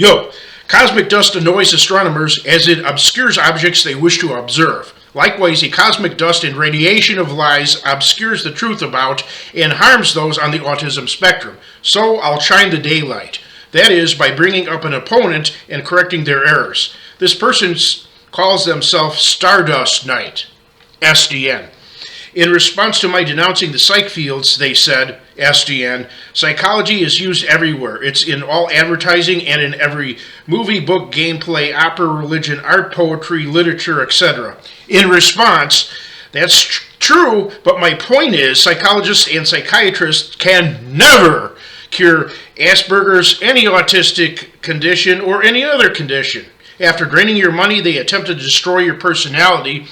Yo, cosmic dust annoys astronomers as it obscures objects they wish to observe. Likewise, a cosmic dust and radiation of lies obscures the truth about and harms those on the autism spectrum. So I'll shine the daylight. That is, by bringing up an opponent and correcting their errors. This person calls themselves Stardust Knight, SDN. In response to my denouncing the psych fields, they said, SDN, psychology is used everywhere. It's in all advertising and in every movie, book, gameplay, opera, religion, art, poetry, literature, etc. In response, that's true, but my point is psychologists and psychiatrists can never cure Asperger's, any autistic condition, or any other condition. After draining your money, they attempt to destroy your personality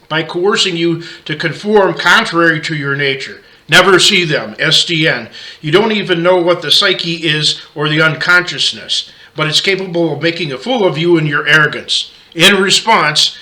by coercing you to conform contrary to your nature. Never see them, SDN. You don't even know what the psyche is or the unconsciousness, but it's capable of making a fool of you in your arrogance. In response,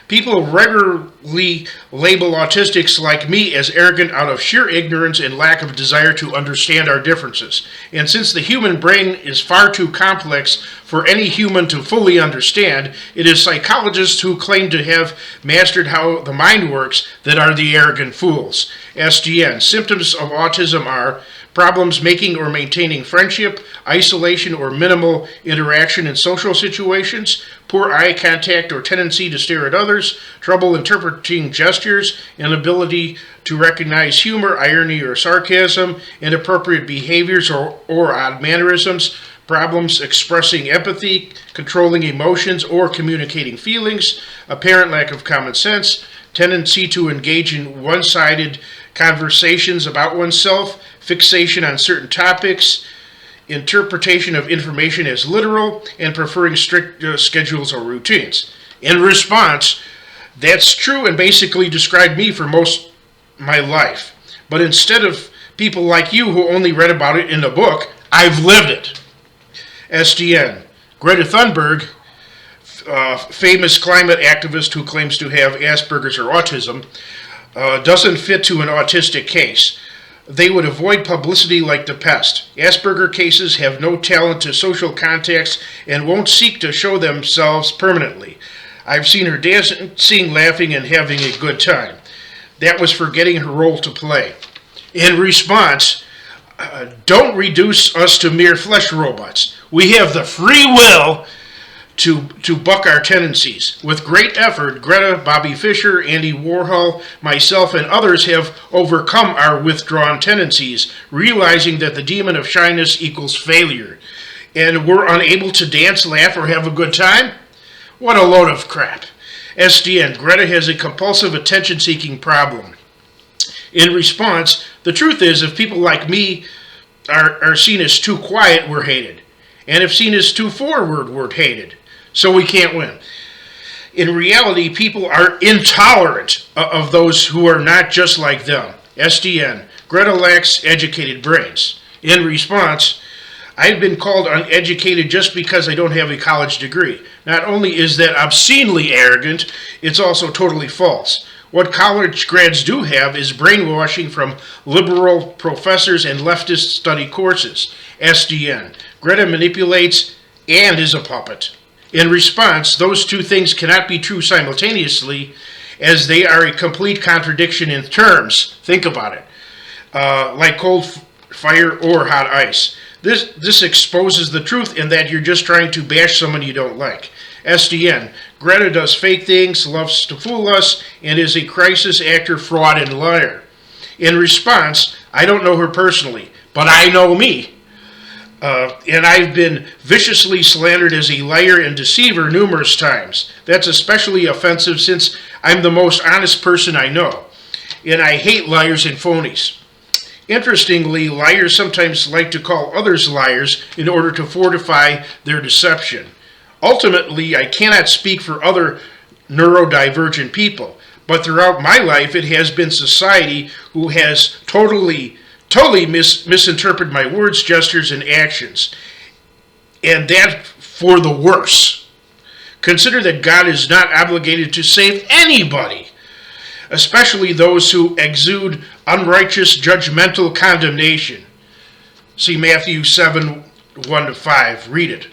people regularly label autistics like me as arrogant out of sheer ignorance and lack of desire to understand our differences. And since the human brain is far too complex for any human to fully understand, it is psychologists who claim to have mastered how the mind works that are the arrogant fools. SDN. Symptoms of autism are problems making or maintaining friendship, isolation or minimal interaction in social situations, poor eye contact or tendency to stare at others, trouble interpreting gestures, inability to recognize humor, irony, or sarcasm, inappropriate behaviors or odd mannerisms, problems expressing empathy, controlling emotions, or communicating feelings, apparent lack of common sense, tendency to engage in one-sided conversations about oneself, fixation on certain topics, interpretation of information as literal, and preferring strict schedules or routines. In response, that's true and basically described me for most of my life. But instead of people like you who only read about it in a book, I've lived it. SDN. Greta Thunberg, famous climate activist who claims to have Asperger's or autism, doesn't fit to an autistic case. They would avoid publicity like the pest. Asperger cases have no talent to social contacts and won't seek to show themselves permanently. I've seen her dancing, laughing, and having a good time. That was forgetting her role to play. In response, don't reduce us to mere flesh robots. We have the free will to buck our tendencies. With great effort, Greta, Bobby Fischer, Andy Warhol, myself, and others have overcome our withdrawn tendencies, realizing that the demon of shyness equals failure. And we're unable to dance, laugh, or have a good time? What a load of crap. SDN. Greta has a compulsive attention-seeking problem. In response, the truth is, if people like me are seen as too quiet, we're hated. And if seen as too forward, we're hated. So we can't win. In reality, people are intolerant of those who are not just like them. SDN. Greta lacks educated brains. In response, I've been called uneducated just because I don't have a college degree. Not only is that obscenely arrogant, it's also totally false. What college grads do have is brainwashing from liberal professors and leftist study courses. SDN. Greta manipulates and is a puppet. In response, those two things cannot be true simultaneously, as they are a complete contradiction in terms. Think about it. Like cold fire or hot ice. This exposes the truth in that you're just trying to bash someone you don't like. SDN. Greta does fake things, loves to fool us, and is a crisis actor, fraud, and liar. In response, I don't know her personally, but I know me. And I've been viciously slandered as a liar and deceiver numerous times. That's especially offensive since I'm the most honest person I know. And I hate liars and phonies. Interestingly, liars sometimes like to call others liars in order to fortify their deception. Ultimately, I cannot speak for other neurodivergent people, but throughout my life, it has been society who has totally misinterpreted my words, gestures, and actions. And that for the worse. Consider that God is not obligated to save anybody, especially those who exude unrighteous, judgmental condemnation. See Matthew 7, 1-5. Read it.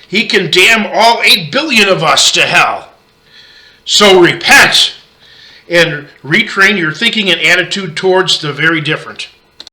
He can damn all 8 billion of us to hell. So repent and retrain your thinking and attitude towards the very different.